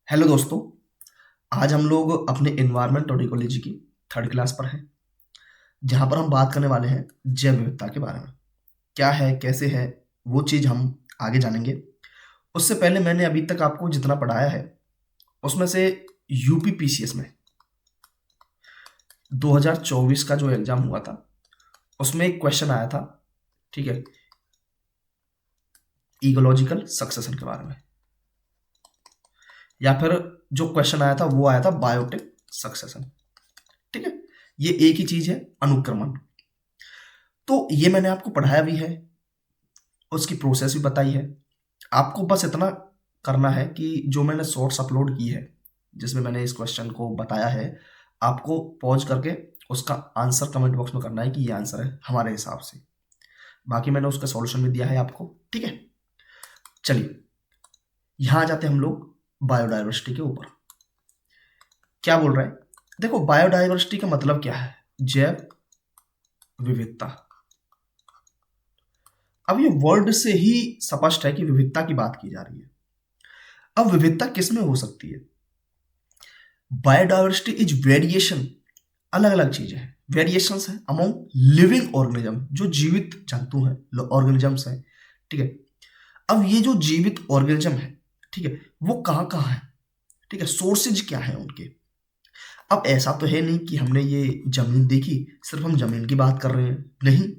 Hello दोस्तों। आज हम लोग अपने एनवायरनमेंट और इकोलॉजी की थर्ड क्लास पर हैं, जहां पर हम बात करने वाले हैं जैव विविधता के बारे में। क्या है, कैसे है, वो चीज़ हम आगे जानेंगे। उससे पहले मैंने अभी तक आपको जितना पढ़ाया है उसमें से यूपीपीसीएस में 2024 का जो एग्जाम हुआ था उसमें एक क्वेश्चन आया था, ठीक है, इकोलॉजिकल सक्सेशन के बारे में। या फिर जो क्वेश्चन आया था वो आया था बायोटिक सक्सेशन। ठीक है, ये एक ही चीज है, अनुक्रमण। तो ये मैंने आपको पढ़ाया भी है, उसकी प्रोसेस भी बताई है। आपको बस इतना करना है कि जो मैंने शॉर्ट्स अपलोड की है जिसमें मैंने इस क्वेश्चन को बताया है, आपको पॉज करके उसका आंसर कमेंट बॉक्स में करना है कि ये आंसर है हमारे हिसाब से। बाकी मैंने उसका सॉल्यूशन भी दिया है आपको। ठीक है, चलिए यहां आ जाते हैं हम लोग बायोडाइवर्सिटी के ऊपर। क्या बोल रहा है, देखो बायोडाइवर्सिटी का मतलब क्या है, जैव विविधता। अब ये वर्ड से ही स्पष्ट है कि विविधता की बात की जा रही है। अब विविधता किस में हो सकती है? बायोडाइवर्सिटी इज वेरिएशन, अलग अलग चीजें हैं, वेरिएशंस हैं अमोंग लिविंग ऑर्गेनिज्म, जो जीवित जंतु हैं, ऑर्गेनिजम्स हैं। ठीक है, अब ये जो जीवित ऑर्गेनिज्म है, ठीक है, वो कहाँ कहाँ है, ठीक है, सोर्सेज क्या है उनके। अब ऐसा तो है नहीं कि हमने ये जमीन देखी सिर्फ हम जमीन की बात कर रहे हैं, नहीं।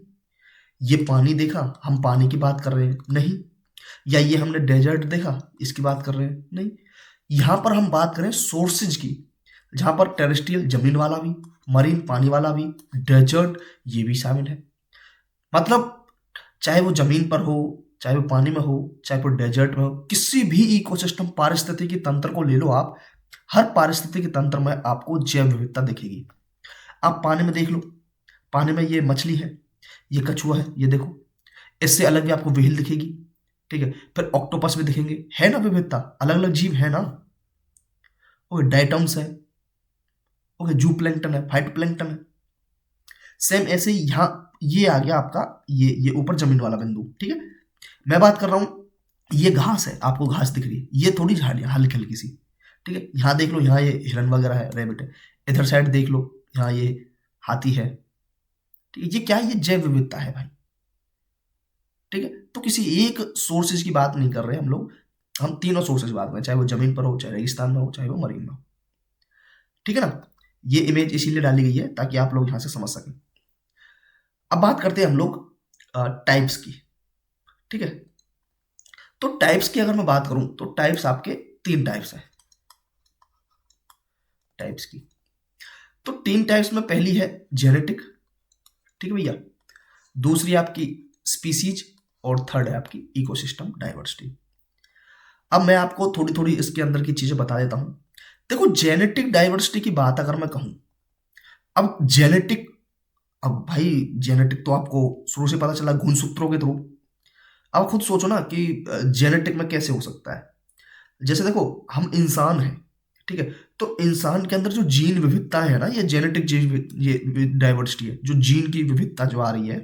ये पानी देखा हम पानी की बात कर रहे हैं, नहीं। या ये हमने डेजर्ट देखा इसकी बात कर रहे हैं, नहीं। यहां पर हम बात करें सोर्सेज की, जहां पर टेरेस्ट्रियल जमीन वाला भी, मरीन पानी वाला भी, डेजर्ट ये भी शामिल है। मतलब चाहे वो जमीन पर हो, चाहे वो पानी में हो, चाहे वो डेजर्ट में हो, किसी भी इकोसिस्टम पारिस्थितिकी तंत्र को ले लो आप, हर पारिस्थितिकी तंत्र में आपको जैव विविधता दिखेगी। आप पानी में देख लो, पानी में ये मछली है, ये कछुआ है, ये देखो। इससे अलग भी आपको व्हेल दिखेगी, ठीक है, फिर ऑक्टोपस भी दिखेंगे, है ना विविधता, अलग अलग जीव है ना। ओके, डाइटम्स है, ओके, जू प्लैंक्टन है, फाइट प्लैंक्टन है। सेम ऐसे ही यहाँ ये आ गया आपका, ये ऊपर जमीन वाला बिंदु, ठीक है। मैं बात कर रहा हूँ, ये घास है, आपको घास दिख रही है, ये थोड़ी झाड़ियाँ हल्की हल्की सी, ठीक है। यहाँ देख लो, यहाँ ये हिरन वगैरह है, रेबिट है। इधर साइड देख लो, यहाँ ये हाथी है, ठीक है। ये क्या है, ये जैव विविधता है भाई, ठीक है। तो किसी एक सोर्सेज की बात नहीं कर रहे हम लोग, हम तीनों सोर्सेज की बात कर रहे हैं, चाहे वो जमीन पर हो, चाहे रेगिस्तान में हो, चाहे वो मरीन में हो, ठीक है ना। ये इमेज इसीलिए डाली गई है ताकि आप लोग यहाँ से समझ सकें। अब बात करते हैं हम लोग टाइप्स की, ठीक है। तो टाइप्स की अगर मैं बात करूं तो टाइप्स आपके तीन टाइप्स हैं, टाइप्स की। तो तीन टाइप्स में पहली है जेनेटिक, ठीक है भैया। दूसरी आपकी स्पीसीज, और थर्ड है आपकी इकोसिस्टम डाइवर्सिटी। अब मैं आपको थोड़ी थोड़ी इसके अंदर की चीजें बता देता हूं। देखो जेनेटिक डाइवर्सिटी की बात अगर मैं कहूं, अब जेनेटिक, अब भाई जेनेटिक तो आपको शुरू से पता चला गुणसूत्रों के थ्रू। अब खुद सोचो ना कि जेनेटिक में कैसे हो सकता है। जैसे देखो, हम इंसान हैं, ठीक है। तो इंसान के अंदर जो जीन विविधता है ना, ये जेनेटिक जीन, ये डाइवर्सिटी है, जो जीन की विविधता जो आ रही है,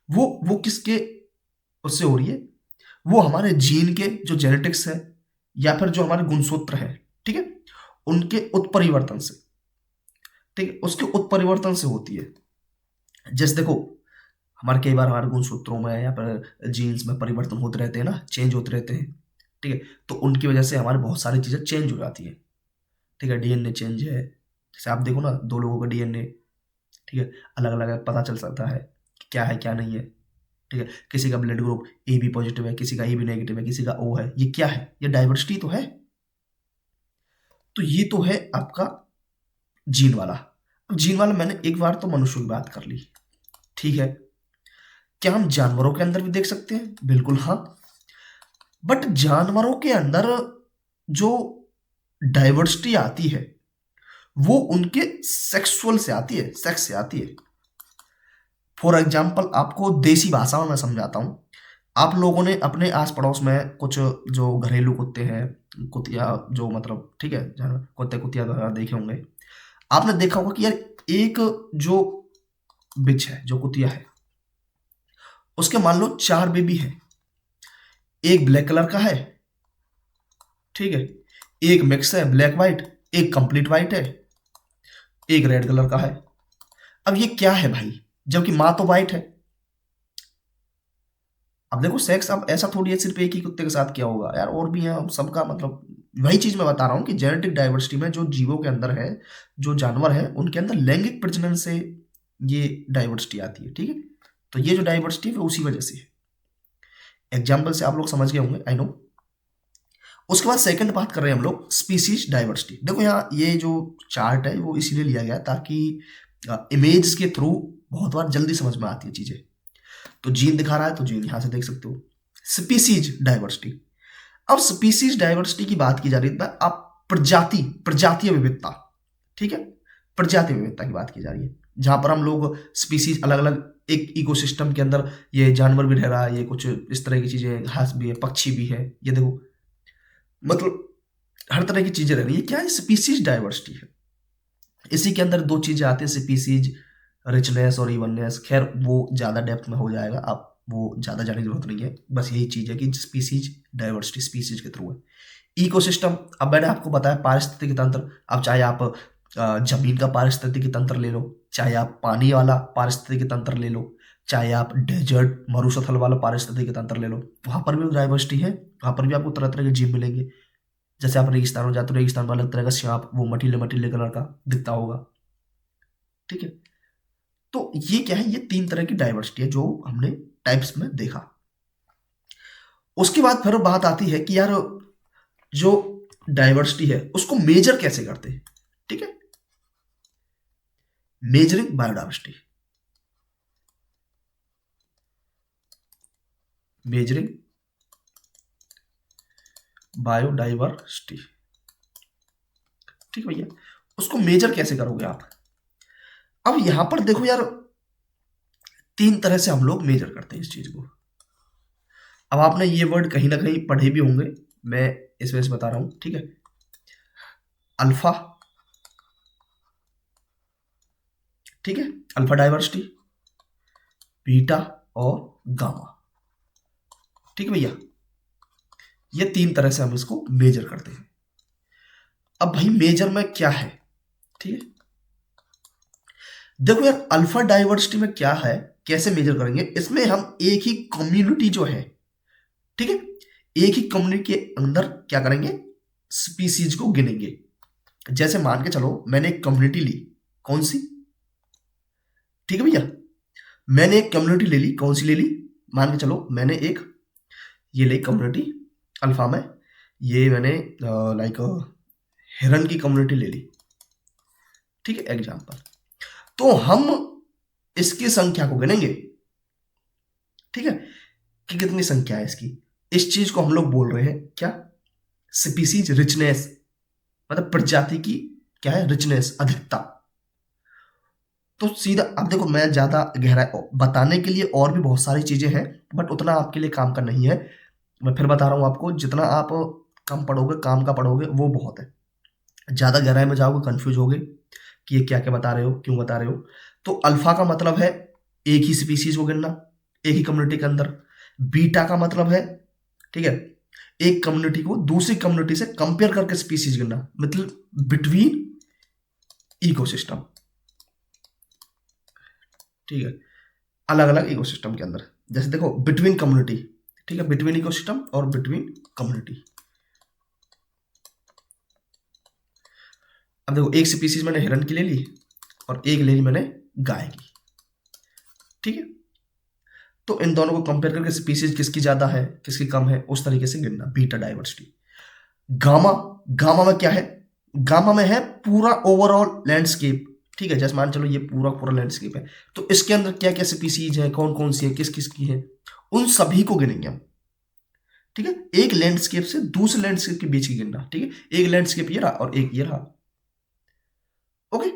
वो किसके उससे हो रही है, वो हमारे जीन के जो जेनेटिक्स है, या फिर जो हमारे गुणसूत्र है, ठीक है, उनके उत्परिवर्तन से, ठीक है, उसके उत्परिवर्तन से होती है। जैसे देखो, हमारे कई बार हमारे गुणसूत्रों में या फिर जीन्स में परिवर्तन होते रहते हैं ना, चेंज होते रहते हैं, ठीक है। तो उनकी वजह से हमारे बहुत सारी चीजें चेंज हो जाती है, ठीक है। डीएनए चेंज है, जैसे आप देखो ना, दो लोगों का डीएनए, ठीक है, अलग अलग है, पता चल सकता है कि क्या है क्या नहीं है, ठीक है। किसी का blood group A B positive है, किसी का ए बी नेगेटिव है, किसी का ओ है, ये क्या है, ये डाइवर्सिटी तो है। तो ये तो है आपका जीन वाला। अब जीन वाला मैंने एक बार तो मनुष्य की बात कर ली, ठीक है। क्या हम जानवरों के अंदर भी देख सकते हैं? बिल्कुल हाँ। बट जानवरों के अंदर जो डाइवर्सिटी आती है वो उनके सेक्सुअल से आती है, सेक्स से आती है। फॉर एग्जाम्पल आपको देसी भाषा में मैं समझाता हूँ। आप लोगों ने अपने आस पड़ोस में कुछ जो घरेलू कुत्ते हैं, कुतिया जो मतलब, ठीक है, जानवर कुत्ते कुतिया वगैरह देखे होंगे। आपने देखा होगा कि यार एक जो बिच है, जो कुतिया है, उसके मान लो चार बेबी है। एक ब्लैक कलर का है, ठीक है, एक मिक्स है ब्लैक व्हाइट, एक कंप्लीट व्हाइट है, एक रेड कलर का है। अब ये क्या है भाई, जबकि माँ तो व्हाइट है। अब देखो सेक्स अब ऐसा थोड़ी है सिर्फ एक ही कुत्ते के साथ क्या होगा यार, और भी है, सबका मतलब वही चीज मैं बता रहा हूँ कि जेनेटिक डाइवर्सिटी में जो जीवों के अंदर है, जो जानवर है उनके अंदर लैंगिक प्रजनन से ये डाइवर्सिटी आती है, ठीक है। तो ये जो डाइवर्सिटी है वो उसी वजह से है। एग्जाम्पल से आप लोग समझ गए होंगे, आई नो। उसके बाद सेकंड बात कर रहे हैं हम लोग स्पीसीज डाइवर्सिटी। देखो यहाँ ये जो चार्ट है वो इसीलिए लिया गया ताकि इमेज के थ्रू बहुत बार जल्दी समझ में आती है चीजें। तो जीन दिखा रहा है तो जीन यहां से देख सकते हो। स्पीसीज डाइवर्सिटी, अब स्पीसीज डाइवर्सिटी की बात की जा रही है, अब प्रजातीय विविधता, ठीक है, प्रजातीय विविधता की बात की जा रही है, जहां पर हम लोग स्पीसीज अलग अलग एक इकोसिस्टम के अंदर, ये जानवर भी रह रहा है, ये कुछ इस तरह की चीजें, घास भी है, पक्षी भी है, ये देखो मतलब हर तरह की चीजें रह रही है। क्या है स्पीसीज डाइवर्सिटी है। इसी के अंदर दो चीजें आती है, स्पीसीज रिचनेस और इवननेस। खैर वो ज्यादा डेप्थ में हो जाएगा, आप वो ज्यादा जाने की जरूरत नहीं है, बस यही चीज है कि स्पीसीज डाइवर्सिटी स्पीसीज के थ्रू है। इकोसिस्टम, अब मैंने आपको बताया पारिस्थितिकी तंत्र। अब चाहे आप जमीन का पारिस्थितिकी तंत्र ले लो, चाहे आप पानी वाला पारिस्थितिकी तंत्र ले लो, चाहे आप डेजर्ट मरुस्थल वाला पारिस्थितिकी तंत्र ले लो, वहां पर भी डाइवर्सिटी है। वहां पर भी आपको तरह तरह के जीव मिलेंगे। जैसे आप रेगिस्तान में जाते हो, रेगिस्तान में अलग तरह का सांप, वो मटीले मटीले कलर का दिखता होगा, ठीक है। तो ये क्या है, ये तीन तरह की डाइवर्सिटी है जो हमने टाइप्स में देखा। उसके बाद फिर बात आती है कि यार जो डाइवर्सिटी है उसको मेजर कैसे करते हैं, ठीक है। मेजरिंग बायोडाइवर्सिटी, मेजरिंग बायोडाइवर्सिटी, ठीक है भैया। उसको मेजर कैसे करोगे आप। अब यहां पर देखो यार, तीन तरह से हम लोग मेजर करते हैं इस चीज को। अब आपने ये वर्ड कहीं ना कहीं पढ़े भी होंगे, मैं इस वजह से बता रहा हूं, ठीक है। अल्फा, ठीक है, अल्फा डाइवर्सिटी, बीटा और गामा, ठीक है भैया। ये तीन तरह से हम इसको मेजर करते हैं। अब भाई मेजर में क्या है, ठीक है। देखो यार अल्फा डाइवर्सिटी में क्या है, कैसे मेजर करेंगे, इसमें हम एक ही कम्युनिटी जो है, ठीक है, एक ही कम्युनिटी के अंदर क्या करेंगे, स्पीसीज को गिनेंगे। जैसे मान के चलो मैंने एक कम्युनिटी ली, कौन सी, ठीक है भैया, मैंने एक कम्युनिटी ले ली, कौन सी ले ली, मान के चलो मैंने एक ये ली कम्युनिटी अल्फा में, ये मैंने लाइक हिरन की कम्युनिटी ले ली, ठीक है, एग्जांपल। तो हम इसकी संख्या को गिनेंगे, ठीक है, कि कितनी संख्या है इसकी। इस चीज को हम लोग बोल रहे हैं क्या, स्पीसीज रिचनेस, मतलब प्रजाति की क्या है, रिचनेस, अधिकता। तो सीधा अब देखो, मैं ज्यादा गहरा बताने के लिए और भी बहुत सारी चीजें हैं, बट उतना आपके लिए काम का नहीं है। मैं फिर बता रहा हूं आपको, जितना आप कम पढ़ोगे, काम का पढ़ोगे, वो बहुत है। ज्यादा गहराई में जाओगे कंफ्यूज होगे कि ये क्या क्या बता रहे हो, क्यों बता रहे हो। तो अल्फा का मतलब है एक ही स्पीसीज को गिनना एक ही कम्युनिटी के अंदर। बीटा का मतलब है, ठीक है, एक कम्युनिटी को दूसरी कम्युनिटी से कंपेयर करके स्पीसीज गिनना, मतलब बिटवीन इकोसिस्टम, ठीक है, अलग अलग इकोसिस्टम के अंदर। जैसे देखो बिटवीन कम्युनिटी, ठीक है, बिटवीन इकोसिस्टम और बिटवीन कम्युनिटी। अब देखो एक स्पीसीज मैंने हिरन की ले ली और एक ले ली मैंने गाय की, ठीक है। तो इन दोनों को कंपेयर करके स्पीसीज किसकी ज्यादा है किसकी कम है, उस तरीके से गिनना, बीटा डाइवर्सिटी। गामा, गामा में क्या है, गामा में है पूरा ओवरऑल लैंडस्केप, ठीक है। जैसे मान चलो ये पूरा पूरा लैंडस्केप है, तो इसके अंदर क्या क्या स्पीसीज है, कौन कौन सी है, किस किस की है, उन सभी को गिनेंगे हम, ठीक है। एक लैंडस्केप से दूसरे लैंडस्केप के बीच की गिनना, ठीक है। एक लैंडस्केप ये रहा और एक ये रहा, ओके,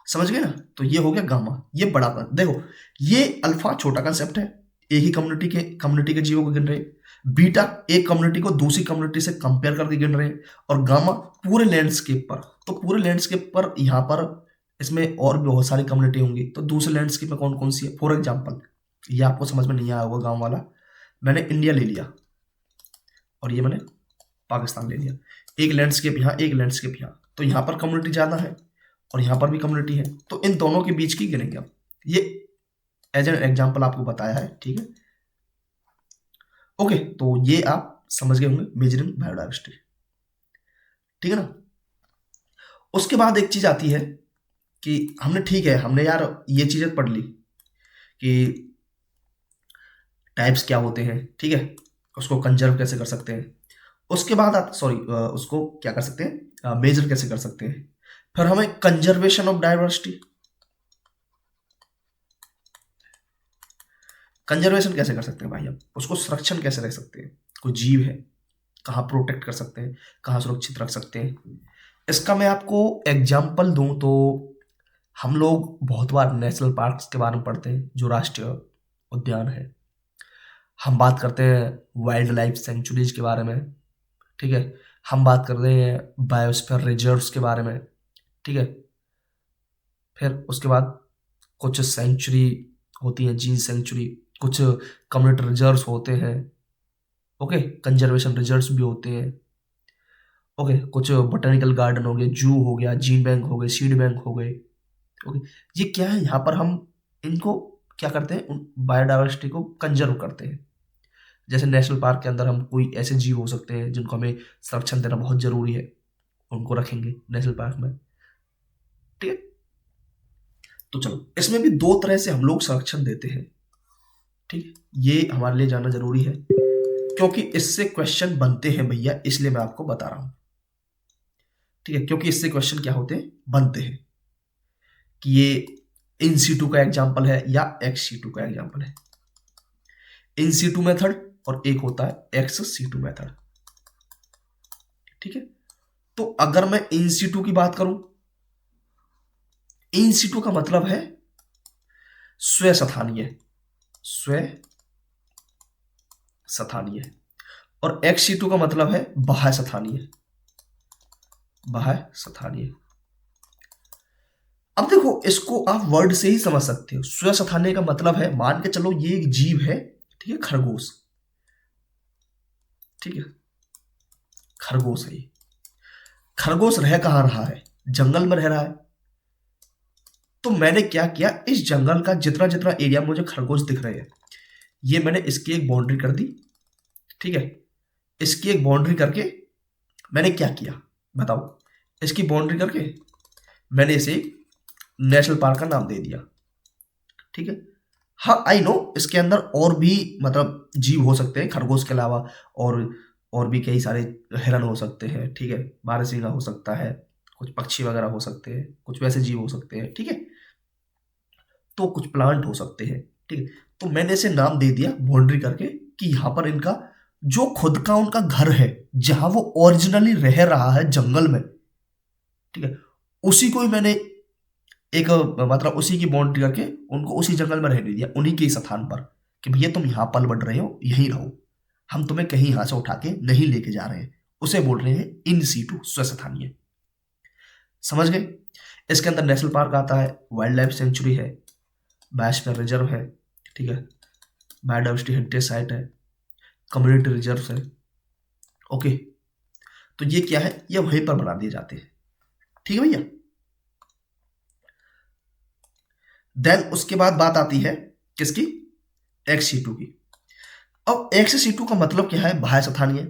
समझ गए ना। तो ये हो गया गामा, ये बड़ा कर देखो, ये अल्फा छोटा कंसेप्ट है, एक ही कम्युनिटी के जीवों को गिन रहे। बीटा एक कम्युनिटी को दूसरी कम्युनिटी से कंपेयर करके गिन रहे हैं। और गामा पूरे लैंडस्केप पर। तो पूरे लैंडस्केप पर यहां पर इसमें और भी बहुत सारी कम्युनिटी होंगी, तो दूसरे लैंडस्केप में कौन कौन सी है। फॉर एग्जाम्पल, ये आपको समझ में नहीं आया होगा गांव वाला, मैंने इंडिया ले लिया और ये मैंने पाकिस्तान ले लिया, एक लैंडस्केप यहाँ, एक लैंडस्केप यहाँ, तो यहाँ पर कम्युनिटी ज़्यादा है और यहाँ पर भी कम्युनिटी है, तो इन दोनों के बीच की गिनेंगे हम। ये एज एन एग्जाम्पल आपको बताया है, ठीक है। ओके, तो ये आप समझ गए होंगे मेजरिंग बायोडाइवर्सिटी, ठीक है ना। उसके बाद एक चीज आती है कि हमने, ठीक है, हमने यार ये चीजें पढ़ ली कि टाइप्स क्या होते हैं, ठीक है, उसको कंजर्व कैसे कर सकते हैं। उसके बाद आप उसको क्या कर सकते हैं, मेजर कैसे कर सकते हैं। फिर हमें कंजर्वेशन ऑफ डाइवर्सिटी, कंजर्वेशन कैसे कर सकते हैं भाई, हम उसको संरक्षण कैसे रख सकते हैं, कोई जीव है कहाँ प्रोटेक्ट कर सकते हैं, कहाँ सुरक्षित रख सकते हैं। इसका मैं आपको एग्जाम्पल दूं तो हम लोग बहुत बार नेशनल पार्क्स के बारे में पढ़ते हैं, जो राष्ट्रीय उद्यान है। हम बात करते हैं वाइल्ड लाइफ सेंचुरीज के बारे में, ठीक है। हम बात कर रहे हैं बायोस्फीयर रिजर्व्स के बारे में, ठीक है। फिर उसके बाद कुछ सेंचुरी होती है, जीन सेंचुरी, कुछ कम्युनिटी रिजर्व्स होते हैं, ओके, कंजर्वेशन रिजर्व्स भी होते हैं, ओके, कुछ बोटेनिकल गार्डन हो गए, जू हो गया, जीन बैंक हो गए, सीड बैंक हो गए, ओके। ये क्या है, यहाँ पर हम इनको क्या करते हैं, बायोडाइवर्सिटी को कंजर्व करते हैं। जैसे नेशनल पार्क के अंदर हम कोई ऐसे जीव हो सकते हैं जिनको हमें संरक्षण देना बहुत जरूरी है, उनको रखेंगे नेशनल पार्क में, ठीक है। तो चलो, इसमें भी दो तरह से हम लोग संरक्षण देते हैं, ठीक है। ये हमारे लिए जानना जरूरी है क्योंकि इससे क्वेश्चन बनते हैं भैया, इसलिए मैं आपको बता रहा हूं, ठीक है। क्योंकि इससे क्वेश्चन क्या होते हैं, बनते हैं कि ये इन सीटू का एग्जाम्पल है या एक्स सीटू का एग्जाम्पल है। इन सीटू मेथड और एक होता है एक्स सीटू मेथड, ठीक है। तो अगर मैं इन सीटू की बात करूं, इन सीटू का मतलब है स्व स्थानीय, स्व स्थानीय, और एक्स सीटू का मतलब है बाह्य स्थानीय, बाह्य स्थानीय। अब देखो, इसको आप वर्ड से ही समझ सकते हो। स्व स्थानीय का मतलब है, मान के चलो ये एक जीव है, ठीक है, खरगोश, ठीक है, खरगोश है ये। खरगोश रह कहां रहा है, जंगल में रह रहा है। तो मैंने क्या किया, इस जंगल का जितना जितना एरिया मुझे खरगोश दिख रहे हैं, ये मैंने इसकी एक बाउंड्री कर दी, ठीक है। इसकी एक बाउंड्री करके मैंने क्या किया बताओ, इसकी बाउंड्री करके मैंने इसे नेशनल पार्क का नाम दे दिया, ठीक है। हाँ, आई नो इसके अंदर और भी मतलब जीव हो सकते हैं खरगोश के अलावा, और भी कई सारे हिरन हो सकते हैं, ठीक है, बारहसिंगा हो सकता है, कुछ पक्षी वगैरह हो सकते हैं, कुछ वैसे जीव हो सकते हैं, ठीक है, तो कुछ प्लांट हो सकते हैं, ठीक है। तो मैंने इसे नाम दे दिया बाउंड्री करके कि यहाँ पर इनका जो खुद का उनका घर है, जहां वो ओरिजिनली रह रहा है जंगल में, ठीक है, उसी को ही मैंने एक मतलब उसी की बाउंड्री करके उनको उसी जंगल में रहने दिया, उन्हीं के स्थान पर, कि भैया तुम यहाँ पल बढ़ रहे हो, यहीं रहो, हम तुम्हें कहीं यहाँ से उठा के नहीं लेके जा रहे हैं। उसे बोल रहे हैं इन सीटू, स्वस्थानीय। समझ गए। इसके अंदर नेशनल पार्क आता है, वाइल्ड लाइफ सेंचुरी है, बायोस्फीयर रिजर्व है, ठीक है, बायोडाइवर्सिटी हेरिटेज साइट है, कम्युनिटी रिजर्व है, ओके। तो ये क्या है, ये वहीं पर बना दिए जाते हैं, ठीक है भैया। देन उसके बाद बात आती है किसकी, एक्स सीटू की। अब एक्स सीटू का मतलब क्या है, बाह्य स्थानीय,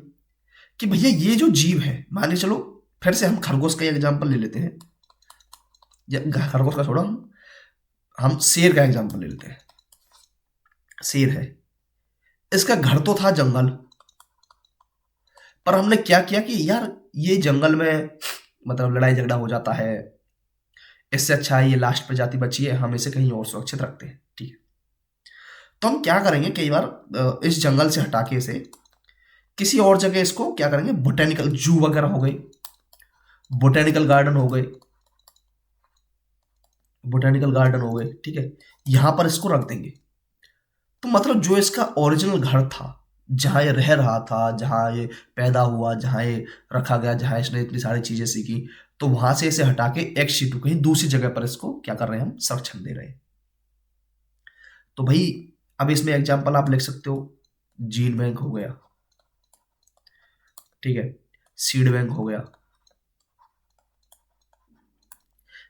कि भैया ये जो जीव है, मान लीजिए चलो फिर से हम खरगोश का एग्जांपल ले लेते हैं, या खरगोश का छोड़ो, हम शेर का एग्जांपल ले लेते हैं। शेर है, इसका घर तो था जंगल, पर हमने क्या किया कि यार ये जंगल में मतलब लड़ाई झगड़ा हो जाता है, इससे अच्छा है ये लास्ट प्रजाति बची है, हम इसे कहीं और सुरक्षित रखते हैं, ठीक है। तो हम क्या करेंगे, कई बार इस जंगल से हटा के इसे किसी और जगह इसको क्या करेंगे, बोटेनिकल जू वगैरह हो गई, बोटेनिकल गार्डन हो गए, बोटेनिकल गार्डन हो गए, ठीक है, यहां पर इसको रख देंगे। तो मतलब जो इसका ओरिजिनल घर था, जहां ये रह रहा था, जहां ये पैदा हुआ, जहां ये रखा गया, जहां इसने इतनी सारी चीजें सीखी, तो वहां से इसे हटा के एक्स शीटू कहीं दूसरी जगह पर इसको क्या कर रहे हैं, हम संरक्षण दे रहे हैं। तो भाई अब इसमें एग्जाम्पल आप लिख सकते हो, जीन बैंक हो गया, ठीक है, सीड बैंक हो गया,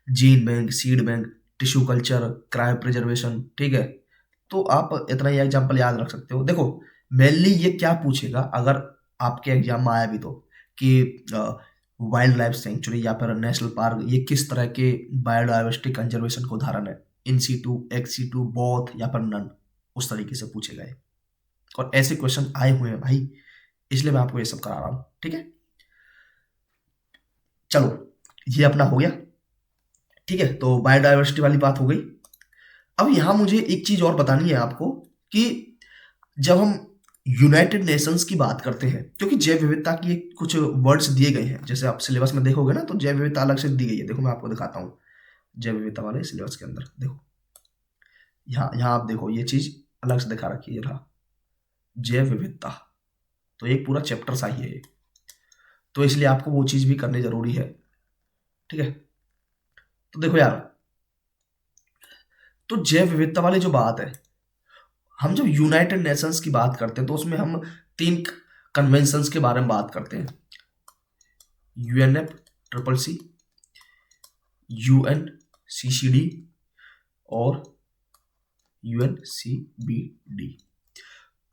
gene bank, seed bank, tissue culture, cryo preservation, ठीक है। तो आप इतना ही एग्जांपल याद रख सकते हो। देखो मेनली ये क्या पूछेगा अगर आपके एग्जाम में आया भी तो, कि वाइल्ड लाइफ सेंचुरी या फिर नेशनल पार्क ये किस तरह के बायोडाइवर्सिटी कंजर्वेशन को उदाहरण है, in situ, ex situ, both या फिर नन, उस तरीके से पूछेगा ये। और ऐसे क्वेश्चन आए हुए हैं भाई, इसलिए मैं आपको ये सब करा रहा हूं, ठीक है। चलो ये अपना हो गया, ठीक है। तो बायोडाइवर्सिटी वाली बात हो गई। अब यहां मुझे एक चीज और बतानी है आपको कि जब हम यूनाइटेड नेशंस की बात करते हैं, क्योंकि जैव विविधता की कुछ वर्ड्स दिए गए हैं, जैसे आप सिलेबस में देखोगे ना, तो जैव विविधता अलग से दी गई है। देखो मैं आपको दिखाता हूँ जैव विविधता वाले सिलेबस के अंदर, देखो यहाँ यहाँ आप देखो ये चीज अलग से दिखा रखी है, रहा जैव विविधता, तो एक पूरा चैप्टर सा ही है ये, तो इसलिए आपको वो चीज भी करनी जरूरी है, ठीक है। तो देखो यार, तो जैव विविधता वाली जो बात है, हम जब यूनाइटेड नेशंस की बात करते हैं तो उसमें हम 3 कन्वेंशंस के बारे में बात करते हैं, यूएनएफ ट्रिपल सी, यूएनसीसीडी और यूएनसीबीडी।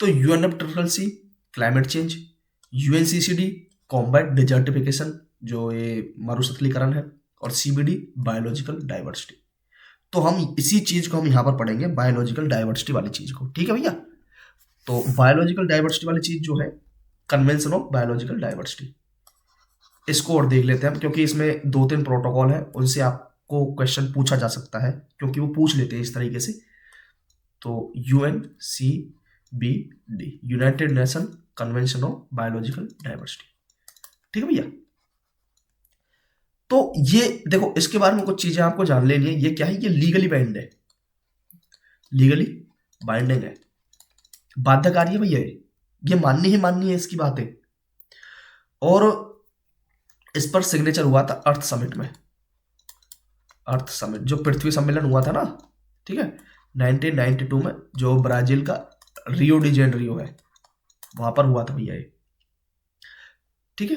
तो UNF triple C climate change, UNCCD combat desertification जो ये मरुस्थलीकरण है, और सीबीडी बायोलॉजिकल डाइवर्सिटी। तो हम इसी चीज को हम यहाँ पर पढ़ेंगे, बायोलॉजिकल डाइवर्सिटी वाली चीज को, ठीक है भैया। तो बायोलॉजिकल डाइवर्सिटी वाली चीज जो है, कन्वेंशन ऑफ बायोलॉजिकल डाइवर्सिटी, इसको और देख लेते हैं, क्योंकि इसमें 2-3 प्रोटोकॉल है, उनसे आपको क्वेश्चन पूछा जा सकता है, क्योंकि वो पूछ लेते हैं इस तरीके से। तो UNCBD, United Nation Convention of Biological Diversity, ठीक है भैया। तो ये देखो, इसके बारे में कुछ चीजें आपको जान लेनी है। ये क्या है, ये लीगली बाइंड है, लीगली बाइंडिंग है, बाध्यकारी है भैया, ये माननी है इसकी बातें। और इस पर सिग्नेचर हुआ था अर्थ समिट में, अर्थ समिट जो पृथ्वी सम्मेलन हुआ था ना, ठीक है, 1992 में, जो ब्राजील का रियो डी जेनेरियो है, वहां पर हुआ था भैया ये, ठीक है,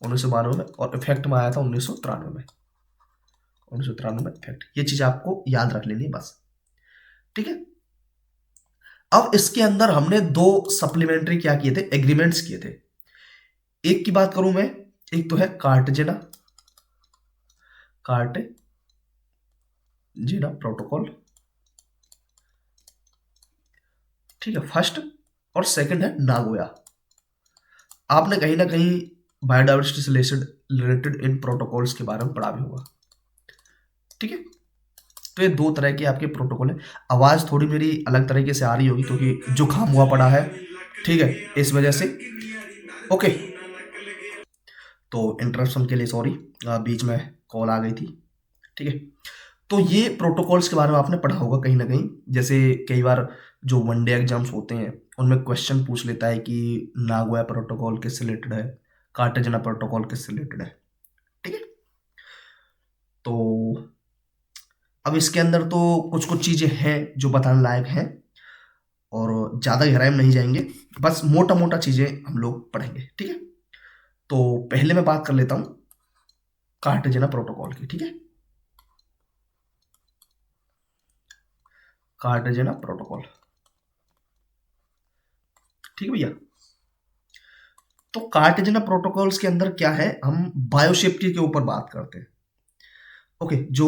1992 में, और इफेक्ट में आया था 1993 में, 1993 में इफेक्ट। ये चीज आपको याद रख लेनी है बस, ठीक है। अब इसके अंदर हमने 2 सप्लीमेंट्री क्या किए थे, एग्रीमेंट्स किए थे। एक की बात करूं मैं, एक तो है कार्टेजेना, कार्टेजेना प्रोटोकॉल, ठीक है, फर्स्ट, और सेकंड है नागोया। आपने कहीं ना कहीं बायोडाइवर्सिटी से रिलेटेड इन प्रोटोकॉल्स के बारे में पढ़ा भी होगा, ठीक है। तो ये 2 तरह के आपके प्रोटोकॉल है। आवाज थोड़ी मेरी अलग तरीके से आ रही होगी क्योंकि जुकाम हुआ पड़ा है, ठीक है, इस वजह से, ओके। तो इंटरप्शन के लिए सॉरी, बीच में कॉल आ गई थी, ठीक है। तो ये प्रोटोकॉल्स के बारे में आपने पढ़ा होगा कहीं ना कहीं, जैसे कई बार जो वनडे एग्जाम्स होते हैं उनमें क्वेश्चन पूछ लेता है कि नागोया प्रोटोकॉल किससे रिलेटेड है, कार्टेजना प्रोटोकॉल किससे रिलेटेड है, ठीक है। तो अब इसके अंदर तो कुछ कुछ चीजें हैं जो बताने लायक हैं, और ज्यादा गहराई में नहीं जाएंगे, बस मोटा मोटा चीजें हम लोग पढ़ेंगे, ठीक है। तो पहले मैं बात कर लेता हूं कार्टेजना प्रोटोकॉल की, ठीक है, कार्टेजना प्रोटोकॉल, ठीक है भैया। तो कार्टेजना प्रोटोकॉल्स के अंदर क्या है, हम बायोसेफ्टी के ऊपर बात करते हैं, ओके। जो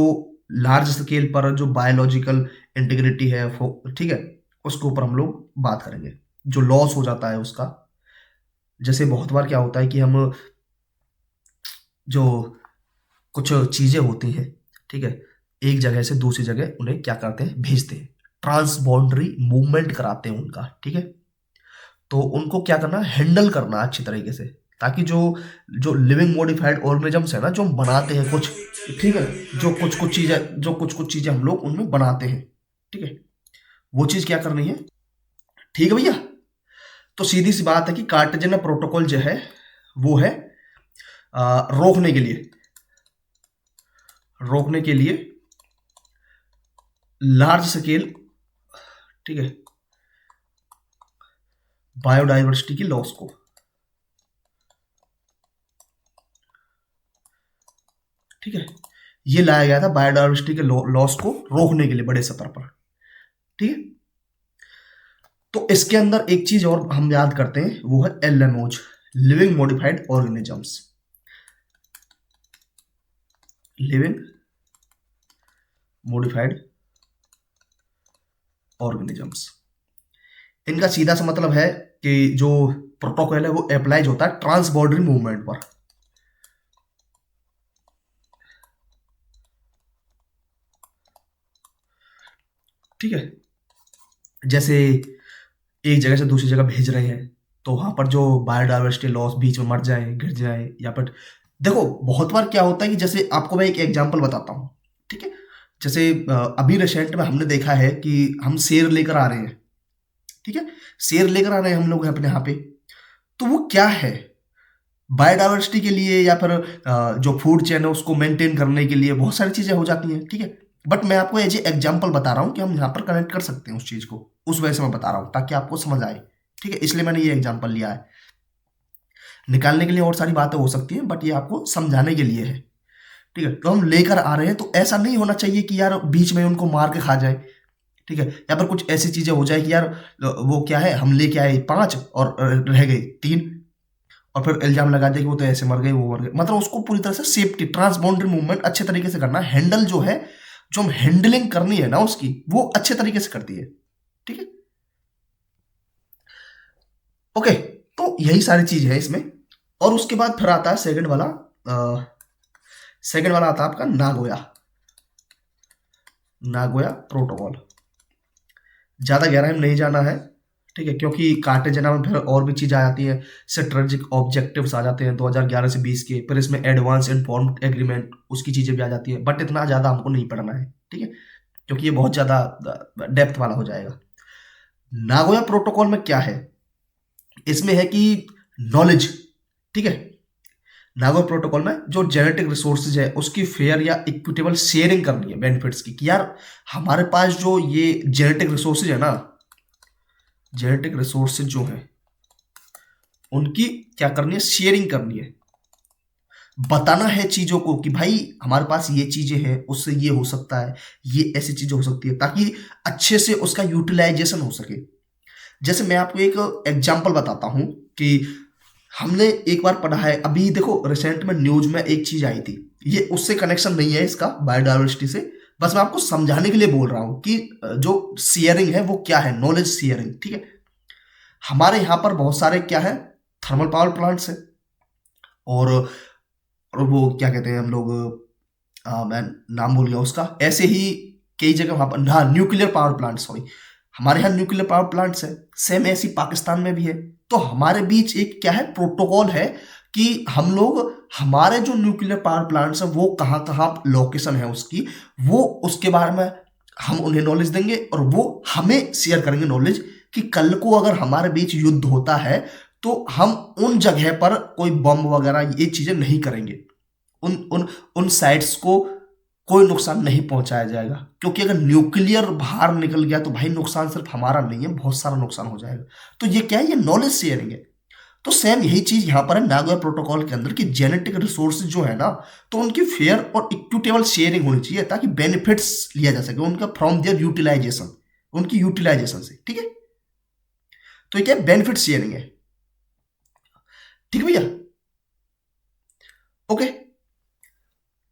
लार्ज स्केल पर जो बायोलॉजिकल इंटीग्रिटी है, ठीक है, उसके ऊपर हम लोग बात करेंगे, जो लॉस हो जाता है उसका। जैसे बहुत बार क्या होता है कि हम जो कुछ चीजें होती हैं, ठीक है, एक जगह से दूसरी जगह उन्हें क्या करते हैं, भेजते हैं, ट्रांसबाउंडरी मूवमेंट कराते हैं उनका, ठीक है। तो उनको क्या करना, हैंडल करना अच्छी तरीके से, ताकि जो जो लिविंग मॉडिफाइड ऑर्गेनिजम्स है ना, जो हम बनाते हैं कुछ, ठीक है, जो कुछ कुछ चीजें हम लोग उनमें बनाते हैं, ठीक है, वो चीज क्या करनी है, ठीक है भैया। तो सीधी सी बात है कि कार्टेजना प्रोटोकॉल जो है वो है रोकने के लिए, रोकने के लिए लार्ज स्केल, ठीक है, बायोडाइवर्सिटी की लॉस को, ठीक है, ये लाया गया था बायोडाइवर्सिटी के लॉस को रोकने के लिए बड़े स्तर पर। ठीक है, तो इसके अंदर एक चीज और हम याद करते हैं, वो है LMOs, living modified organisms. Living modified organisms, इनका सीधा सा मतलब है कि जो प्रोटोकॉल है वो अप्लाइज होता है ट्रांस बॉर्डरी मूवमेंट पर। ठीक है, जैसे एक जगह से दूसरी जगह भेज रहे हैं तो वहां पर जो बायोडाइवर्सिटी लॉस बीच में मर जाए, गिर जाए, या फिर देखो बहुत बार क्या होता है कि जैसे आपको मैं एक एग्जांपल बताता हूँ। ठीक है, जैसे अभी रिसेंट में हमने देखा है कि हम शेर लेकर आ रहे हैं। ठीक है, शेर लेकर आ रहे हैं हम लोग अपने यहाँ पे, तो वो क्या है, बायोडाइवर्सिटी के लिए या फिर जो फूड चेन है उसको मेंटेन करने के लिए बहुत सारी चीजें हो जाती हैं। ठीक है, बट मैं आपको एज एग्जांपल बता रहा हूँ कि हम यहाँ पर कनेक्ट कर सकते हैं उस चीज को, उस वजह से मैं बता रहा हूँ ताकि आपको समझ आए। ठीक है, इसलिए मैंने ये एग्जांपल लिया है। निकालने के लिए और सारी बातें हो सकती हैं, बट ये आपको समझाने के लिए है। ठीक है, तो हम लेकर आ रहे हैं तो ऐसा नहीं होना चाहिए कि यार बीच में उनको मार के खा जाए। ठीक है, या फिर कुछ ऐसी चीजें हो जाए कि यार वो क्या है, हम लेके आए 5 और रह गए 3, और फिर इल्जाम लगा दिया कि वो तो ऐसे मर गए, वो मर गए। मतलब उसको पूरी तरह से सेफ्टी, ट्रांसबाउंडरी मूवमेंट अच्छे तरीके से करना, हैंडल जो है, जो हम हैंडलिंग करनी है ना उसकी, वो अच्छे तरीके से करती है। ठीक है, ओके, तो यही सारी चीज है इसमें। और उसके बाद फिर आता है सेकंड वाला, सेकंड वाला आता है आपका नागोया, नागोया प्रोटोकॉल। ज्यादा गहराई में नहीं जाना है। ठीक है, क्योंकि कार्टेजना में फिर और भी चीज आ जाती है, स्ट्रेटेजिक ऑब्जेक्टिव्स आ जाते हैं 2011 से 20 के, फिर इसमें एडवांस इन्फॉर्म्ड एग्रीमेंट उसकी चीजें भी आ जाती है, बट इतना ज्यादा हमको नहीं पढ़ना है। ठीक है, क्योंकि ये बहुत ज्यादा डेप्थ वाला हो जाएगा। नागोया प्रोटोकॉल में क्या है, इसमें है कि नॉलेज, ठीक है, नागोया प्रोटोकॉल में जो जेनेटिक रिसोर्सेज है उसकी फेयर या इक्विटेबल शेयरिंग करनी है बेनिफिट्स की, कि यार हमारे पास जो ये जेनेटिक रिसोर्सेज है ना, जेनेटिक रिसोर्सेज जो है उनकी क्या करनी है, शेयरिंग करनी है। बताना है चीजों को कि भाई हमारे पास ये चीजें हैं, उससे ये हो सकता है, ये ऐसी चीजें हो सकती है, ताकि अच्छे से उसका यूटिलाइजेशन हो सके। जैसे मैं आपको एक एग्जांपल बताता हूं कि हमने एक बार पढ़ा है, अभी देखो रिसेंट में न्यूज में एक चीज आई थी, ये उससे कनेक्शन नहीं है इसका बायोडाइवर्सिटी से, बस मैं आपको समझाने के लिए बोल रहा हूं कि जो शेयरिंग है वो क्या है, नॉलेज शेयरिंग। ठीक है, हमारे यहाँ पर बहुत सारे क्या है, थर्मल पावर प्लांट्स है, और वो क्या कहते हैं हम लोग, मैं नाम भूल गया उसका, ऐसे ही कई जगह वहां पर, हाँ, न्यूक्लियर पावर प्लांट, सॉरी, हमारे यहाँ न्यूक्लियर पावर प्लांट्स है, सेम ऐसी पाकिस्तान में भी है। तो हमारे बीच एक क्या है, प्रोटोकॉल है कि हम लोग, हमारे जो न्यूक्लियर पावर प्लांट्स है वो कहाँ कहाँ लोकेशन है उसकी, वो उसके बारे में हम उन्हें नॉलेज देंगे और वो हमें शेयर करेंगे नॉलेज, कि कल को अगर हमारे बीच युद्ध होता है तो हम उन जगह पर कोई बम वगैरह ये चीजें नहीं करेंगे, उन उन उन साइट्स को कोई नुकसान नहीं पहुंचाया जाएगा। क्योंकि अगर न्यूक्लियर बाहर निकल गया तो भाई नुकसान सिर्फ हमारा नहीं है, बहुत सारा नुकसान हो जाएगा। तो ये क्या है, ये नॉलेज शेयरिंग है। तो सेम यही चीज यहां पर है नागोया प्रोटोकॉल के अंदर, कि जेनेटिक रिसोर्सेज जो है ना, तो उनकी फेयर और इक्विटेबल शेयरिंग होनी चाहिए ताकि बेनिफिट्स लिया जा सके उनका फ्रॉम देयर यूटिलाइजेशन, उनकी यूटिलाइजेशन से। ठीक है, तो ये क्या बेनिफिट शेयरिंग है। ठीक है भैया, ओके,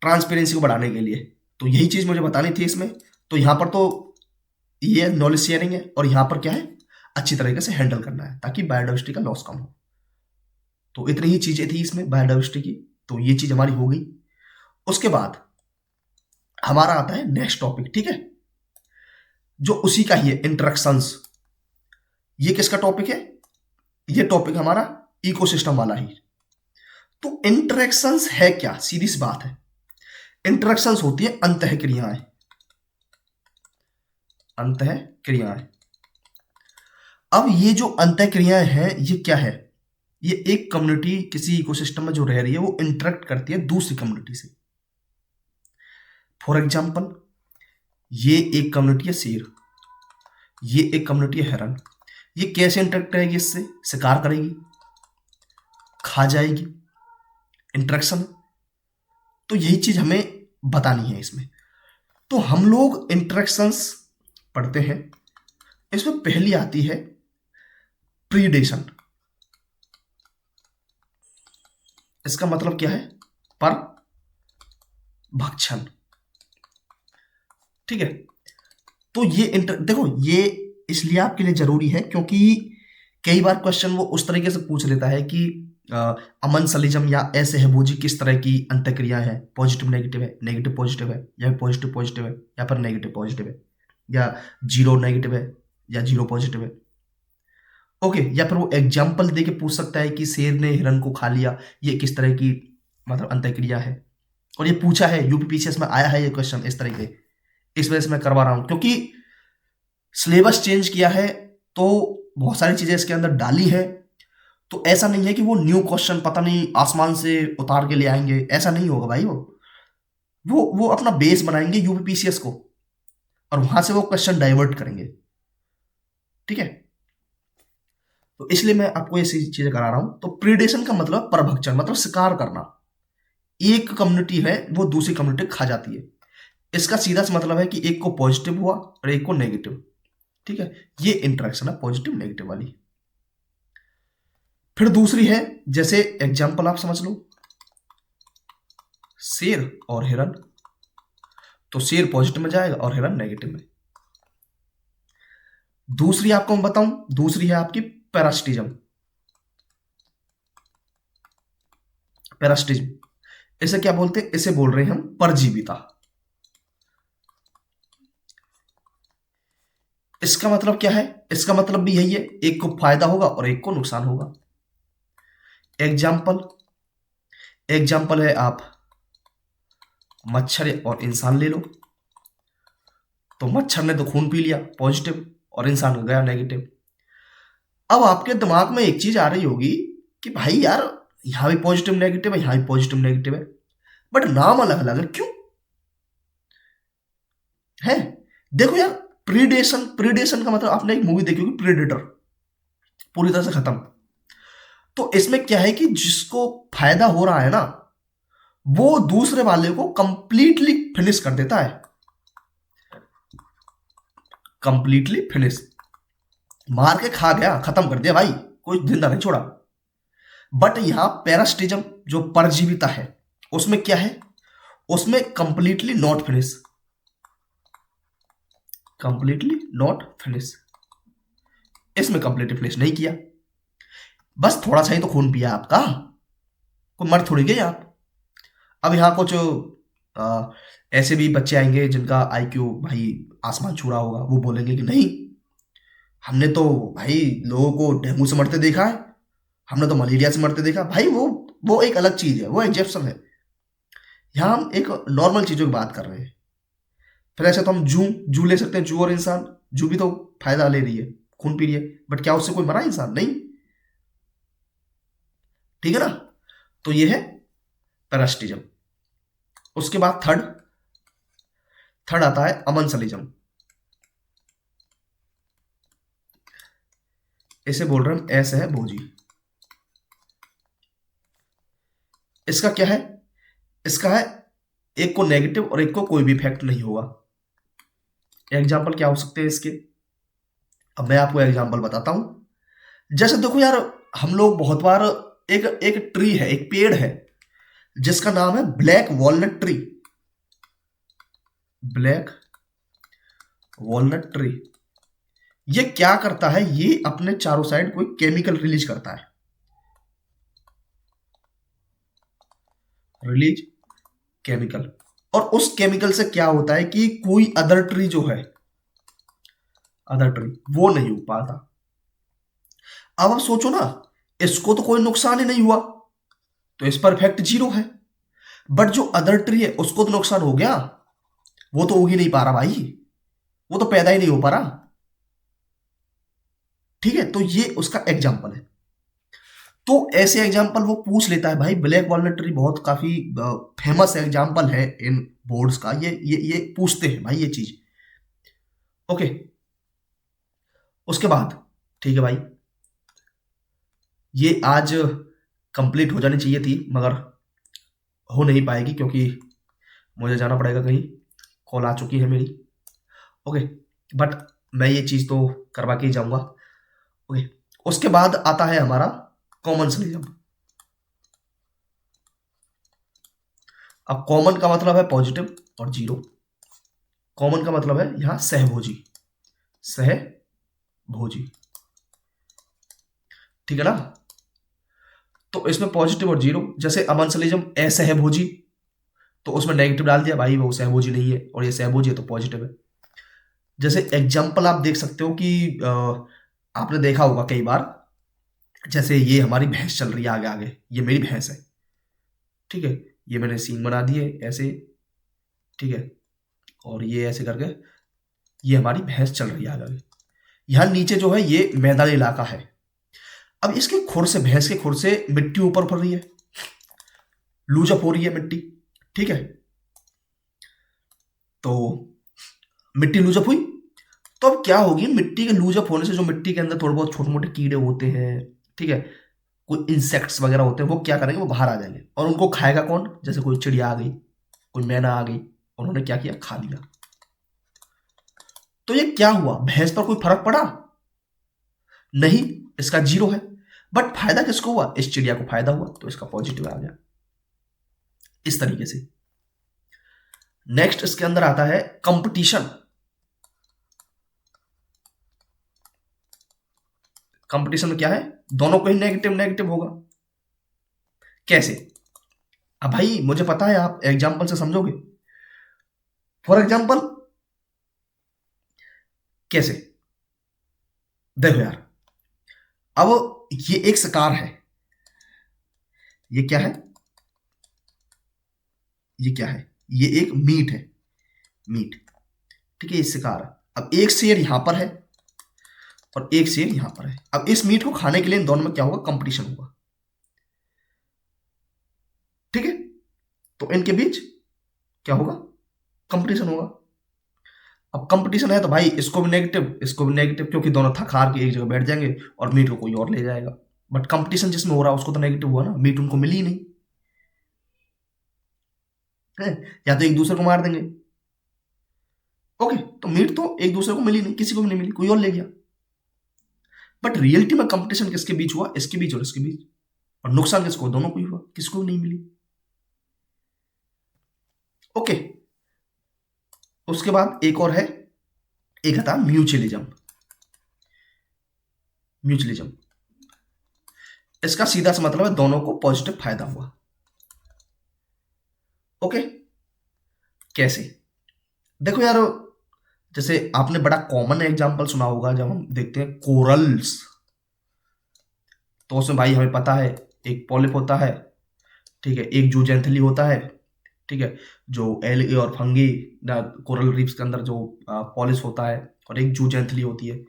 ट्रांसपेरेंसी को बढ़ाने के लिए तो यही चीज मुझे बतानी थी इसमें। तो यहां पर तो ये नॉलेज शेयरिंग है, और यहां पर क्या है, अच्छी तरीके से हैंडल करना है ताकि बायोडाइवर्सिटी का लॉस कम हो। तो इतनी ही चीजें थी इसमें बायोडाइवर्सिटी की, तो ये चीज हमारी हो गई। उसके बाद हमारा आता है नेक्स्ट टॉपिक। ठीक है, जो उसी का ही है, इंटरेक्शंस। ये किसका टॉपिक है, ये टॉपिक हमारा इकोसिस्टम वाला ही। तो इंटरेक्शंस है क्या, सीधी सी बात है, इंटरेक्शंस होती है अंतः क्रियाएं, अंतः क्रियाएं। अब ये जो अंतः क्रियाएं हैं ये क्या है, ये एक कम्युनिटी किसी इकोसिस्टम में जो रह रही है वो इंटरेक्ट करती है दूसरी कम्युनिटी से। फॉर एग्जाम्पल, ये एक कम्युनिटी है शेर, ये एक कम्युनिटी है हिरन, ये कैसे इंटरेक्ट करेगी, इससे शिकार करेगी, खा जाएगी, इंटरेक्शन। तो यही चीज हमें बतानी है इसमें। तो हम लोग इंटरेक्शंस पढ़ते हैं, इसमें पहली आती है प्रीडेशन। इसका मतलब क्या है? पर भक्षण। ठीक है, तो ये देखो, ये इसलिए आपके लिए जरूरी है क्योंकि कई बार क्वेश्चन वो उस तरीके से पूछ लेता है कि अमन सलिजम या असहभोजी किस तरह की अंतःक्रिया है, पॉजिटिव नेगेटिव है, नेगेटिव पॉजिटिव है, या पॉजिटिव पॉजिटिव है, या फिर नेगेटिव पॉजिटिव है, या जीरो नेगेटिव है, या जीरो पॉजिटिव है। ओके, या फिर वो एग्जाम्पल दे के पूछ सकता है कि शेर ने हिरन को खा लिया, ये किस तरह की मतलब अंतःक्रिया है। और ये पूछा है, यूपीपीसीएस में आया है ये क्वेश्चन इस तरीके, इस वजह से मैं करवा रहा हूं क्योंकि सिलेबस चेंज किया है तो बहुत सारी चीजें इसके अंदर डाली है। तो ऐसा नहीं है कि वो न्यू क्वेश्चन पता नहीं आसमान से उतार के ले आएंगे, ऐसा नहीं होगा भाई। वो अपना बेस बनाएंगे यूपीपीसीएस को, और वहां से वो क्वेश्चन डाइवर्ट करेंगे। ठीक है, तो इसलिए मैं आपको ये चीजें करा रहा हूं। तो प्रीडेशन का मतलब परभक्षण, मतलब शिकार करना। एक कम्युनिटी है वो दूसरी कम्युनिटी खा जाती है, इसका सीधा सा मतलब है कि एक को पॉजिटिव हुआ और एक को नेगेटिव। ठीक है, ये इंटरेक्शन है पॉजिटिव नेगेटिव वाली। फिर दूसरी है, जैसे एग्जांपल आप समझ लो, शेर और हिरन। तो शेर पॉजिटिव में जाएगा और हिरन नेगेटिव में। दूसरी आपको मैं बताऊं, दूसरी है आपकी पैरास्टिज्म। पैरास्टिज्म इसे क्या बोलते हैं? इसे बोल रहे हैं हम परजीविता। इसका मतलब क्या है? इसका मतलब भी यही है, एक को फायदा होगा और एक को नुकसान होगा। एग्जाम्पल, एग्जाम्पल है आप मच्छर और इंसान ले लो। तो मच्छर ने तो खून पी लिया पॉजिटिव, और इंसान हो गया नेगेटिव। अब आपके दिमाग में एक चीज आ रही होगी कि भाई यार, यहां भी पॉजिटिव नेगेटिव है, यहां भी पॉजिटिव नेगेटिव है, बट नाम अलग अलग है, क्यों है? देखो यार, प्रीडेशन, प्रीडेशन का मतलब आपने एक मूवी देखी होगी प्रीडेटर, पूरी तरह से खत्म। तो इसमें क्या है कि जिसको फायदा हो रहा है ना, वो दूसरे वाले को कंप्लीटली फिनिश कर देता है, कंप्लीटली फिनिश, मार के खा गया, खत्म कर दिया भाई, कोई जिंदा नहीं छोड़ा। बट यहां पैरास्टिज्म जो परजीविता है, उसमें क्या है? उसमें completely not finish, completely not finish. इसमें कंप्लीटली फिनिश नहीं किया, बस थोड़ा सा ही तो खून पिया आपका, कोई मर थोड़ी गए आप। अब यहाँ कुछ ऐसे भी बच्चे आएंगे जिनका आईक्यू भाई आसमान छू रहा होगा, वो बोलेंगे कि नहीं, हमने तो भाई लोगों को डेंगू से मरते देखा है, हमने तो मलेरिया से मरते देखा। भाई वो एक अलग चीज है, वो एग्जेप्शन है। यहाँ हम एक नॉर्मल चीजों की बात कर रहे हैं। फिर ऐसे तो हम जू जू ले सकते हैं, जू और इंसान। जू भी तो फायदा ले रही है, खून पी रही है, बट क्या उससे कोई मरा इंसान? नहीं। ठीक है ना? तो ये है पैरास्टिज्म। उसके बाद थर्ड, थर्ड आता है अमनसलिज्म। इसे बोल रहे हैं ऐसे है भोजी। इसका क्या है? इसका है एक को नेगेटिव और एक को कोई भी इफेक्ट नहीं होगा। एग्जाम्पल क्या हो सकते हैं इसके? अब मैं आपको एग्जाम्पल बताता हूं। जैसे देखो यार, हम लोग बहुत बार, एक एक ट्री है, एक पेड़ है जिसका नाम है black walnut tree. Black walnut tree, ये क्या करता है? ये अपने चारों साइड कोई केमिकल रिलीज करता है, रिलीज केमिकल। और उस केमिकल से क्या होता है कि कोई अदर ट्री जो है, अदर ट्री वो नहीं हो पाता। अब आप सोचो ना, इसको तो कोई नुकसान ही नहीं हुआ, तो इस पर इफेक्ट जीरो है। बट जो अदर ट्री है उसको तो नुकसान हो गया, वो तो उग ही नहीं पा रहा भाई, वो तो पैदा ही नहीं हो पा रहा। ठीक है, तो ये उसका एग्जाम्पल है। तो ऐसे एग्जाम्पल वो पूछ लेता है भाई। ब्लैक वॉलनट ट्री बहुत काफी फेमस एग्जाम्पल है इन बोर्ड्स का, ये पूछते हैं भाई ये चीज। ओके, उसके बाद ठीक है भाई, ये आज कंप्लीट हो जानी चाहिए थी, मगर हो नहीं पाएगी क्योंकि मुझे जाना पड़ेगा कहीं, कॉल आ चुकी है मेरी। ओके, बट मैं ये चीज़ तो करवा के ही जाऊंगा। ओके, उसके बाद आता है हमारा कॉमन सिलिज्म। अब कॉमन का मतलब है पॉजिटिव और जीरो। कॉमन का मतलब है यहां सहभोजी, सहभोजी, ठीक है ना। तो इसमें पॉजिटिव और जीरो, जैसे अमन सलिज्म असहभोजी, तो उसमें नेगेटिव डाल दिया भाई, वो सहभोजी नहीं है, और ये सहभोजी है तो पॉजिटिव है। जैसे एग्जाम्पल आप देख सकते हो कि आपने देखा होगा कई बार, जैसे ये हमारी भैंस चल रही है आगे आगे, ये मेरी भैंस है, ठीक है, ये मैंने सीन बना दिए ऐसे, ठीक है, और ये ऐसे करके ये हमारी भैंस चल रही है आगे आगे। यहाँ नीचे जो है ये मैदानी इलाका है। अब इसके खुर से, भैंस के खुर से मिट्टी ऊपर उड़ रही है, लूजअप हो रही है मिट्टी, ठीक है। तो मिट्टी लूजअप हुई, तो अब क्या होगी, मिट्टी के लूजअप होने से जो मिट्टी के अंदर थोड़े बहुत छोटे मोटे कीड़े होते हैं, ठीक है, कोई इंसेक्ट्स वगैरह होते हैं, वो क्या करेंगे, वो बाहर आ जाएंगे, और उनको खाएगा कौन, जैसे कोई चिड़िया आ गई, कोई मैना आ गई, उन्होंने क्या किया, खा लिया। तो ये क्या हुआ, भैंस पर कोई फर्क पड़ा नहीं, इसका जीरो है। बट फायदा किसको हुआ, इस चिड़िया को फायदा हुआ, तो इसका पॉजिटिव आ गया, इस तरीके से। नेक्स्ट इसके अंदर आता है कंपटीशन। कंपटीशन में क्या है, दोनों को ही नेगेटिव नेगेटिव होगा। कैसे, अब भाई मुझे पता है आप एग्जाम्पल से समझोगे। फॉर एग्जाम्पल कैसे, देखो यार, अब ये एक शिकार है, ये क्या है, ये क्या है, ये एक मीट है, मीट, ठीक है, ये शिकार है। अब एक शेर यहां पर है और एक शेर यहां पर है। अब इस मीट को खाने के लिए इन दोनों में क्या होगा, कंपटीशन होगा, ठीक है। तो इनके बीच क्या होगा, कंपटीशन होगा। अब कंपटीशन है तो भाई इसको भी नेगेटिव, इसको भी नेगेटिव, क्योंकि दोनों थक हार के एक जगह बैठ जाएंगे और मीट को कोई और ले जाएगा। बट कंपटीशन जिसमें हो रहा है उसको तो नेगेटिव हुआ ना, मीट उनको मिली ही नहीं है, या तो एक दूसरे को मार देंगे। ओके, तो मीट तो एक दूसरे को मिली नहीं, किसी को भी नहीं मिली, कोई और ले गया। बट रियलिटी में कंपटीशन किसके बीच हुआ, इसके बीच और इसके बीच, और नुकसान किसको, दोनों को ही हुआ, किसको नहीं मिली। ओके, उसके बाद एक और है, एक था म्यूचुअलिज्म। म्यूचुअलिज्म, इसका सीधा सा मतलब है दोनों को पॉजिटिव फायदा हुआ। ओके, कैसे, देखो यार, जैसे आपने बड़ा कॉमन एग्जांपल सुना होगा, जब हम देखते हैं कोरल्स, तो उसमें भाई हमें पता है एक पॉलिप होता है, ठीक है, एक जूजेंथली होता है, ठीक है, जो एलगे और फंगी कोरल रीफ्स के अंदर जो पॉलिस होता है, और एक जूजेंथली होती है,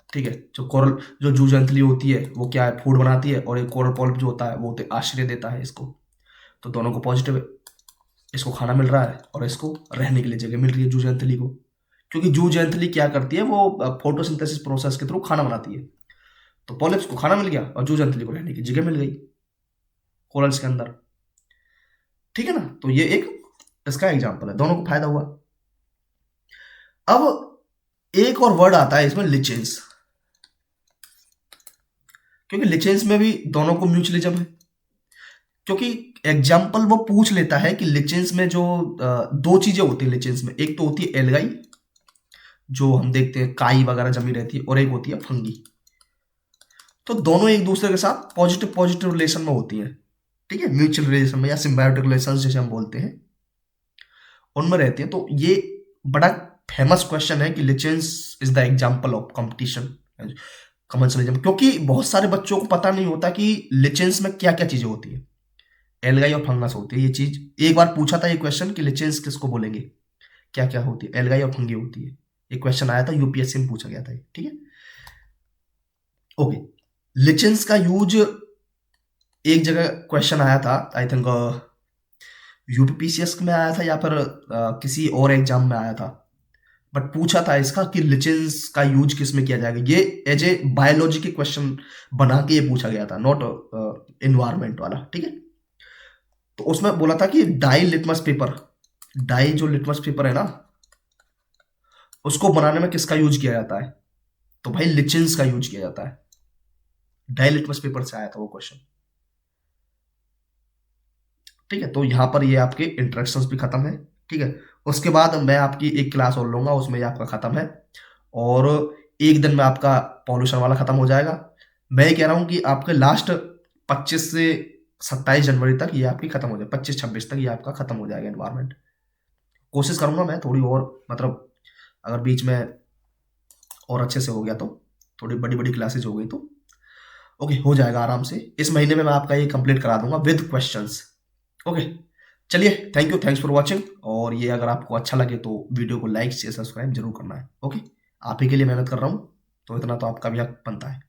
ठीक है, जो कोरल, जो जूजेंथली होती है वो क्या है, फूड बनाती है, और एक कोरल पॉलिप जो होता है वो आश्रय देता है इसको। तो दोनों को पॉजिटिव है, इसको खाना मिल रहा है और इसको रहने के लिए जगह मिल रही है जूजेंथली को, क्योंकि जूजेंथली क्या करती है, वो फोटोसिंथेसिस प्रोसेस के थ्रू खाना बनाती है। तो पॉलिप्स को खाना मिल गया और जूजेंथली को रहने की जगह मिल गई कोरल्स के अंदर, ठीक है ना। तो ये एक इसका एग्जांपल है, दोनों को फायदा हुआ। अब एक और वर्ड आता है इसमें, लिचेंस, क्योंकि लिचेंस में भी दोनों को म्यूचुअलिज्म है, क्योंकि एग्जाम्पल वो पूछ लेता है कि लिचेंस में जो दो चीजें होती है लिचेंस में, एक तो होती है एल्गाई, जो हम देखते हैं काई वगैरह जमी रहती है, और एक होती है फंगी। तो दोनों एक दूसरे के साथ पॉजिटिव पॉजिटिव रिलेशन में होती है, ठीक है, म्यूचुअल रिलेशन में, या सिम्बायोटिक रिलेशन जैसे हम बोलते हैं, उनमें रहती है। तो ये बड़ा फेमस क्वेश्चन है कि lichens is the example of competition, commercialism, क्योंकि बहुत सारे बच्चों को पता नहीं होता कि लिचेंस में क्या क्या चीजें होती है, एल्गाई और फंगस होती है। ये चीज एक बार पूछा था ये क्वेश्चन कि लिचेंस किसको बोलेंगे, क्या क्या होती है, एल्गाई और फंगी होती है। ये क्वेश्चन आया था यूपीएससी में, पूछा गया था, ठीक है। ओके, लिचेंस का यूज एक जगह क्वेश्चन आया था, आई थिंक यूपीपीसीएस में आया था, या फिर किसी और एग्जाम में आया था, बट पूछा था इसका कि लिचेंस का यूज किस में किया जाएगा। ये एज ए बायोलॉजी के क्वेश्चन बना के ये पूछा गया था, नॉट इन्वायरमेंट वाला, ठीक है। तो उसमें बोला था कि डाई लिटमस पेपर, डाई जो लिटमस पेपर है ना, उसको बनाने में किसका यूज किया जाता है? तो भाई लिचेंस का यूज किया जाता है। डाई लिटमस पेपर से आया था वो क्वेश्चन। ठीक है, तो यहाँ पर ये आपके इंट्रोडक्शंस भी खत्म है। ठीक है, उसके बाद मैं आपकी एक क्लास और लूंगा, उसमें ये आपका खत्म है, और एक दिन में आपका पॉल्यूशन वाला खत्म हो जाएगा। मैं ये कह रहा हूँ कि आपके लास्ट 25 से 27 जनवरी तक ये आपकी खत्म हो जाए, 25-26 तक ये आपका खत्म हो जाएगा एनवायरमेंट। कोशिश करूंगा मैं थोड़ी और, मतलब अगर बीच में और अच्छे से हो गया तो, थोड़ी बड़ी बड़ी क्लासेज हो गई तो ओके, हो जाएगा आराम से। इस महीने में मैं आपका ये कंप्लीट करा दूंगा विद क्वेश्चंस। ओके, चलिए, thank you, thanks for watching. और ये अगर आपको अच्छा लगे तो वीडियो को लाइक शेयर सब्सक्राइब जरूर करना है। ओके, आप ही के लिए मेहनत कर रहा हूँ, तो इतना तो आपका भी हक बनता है।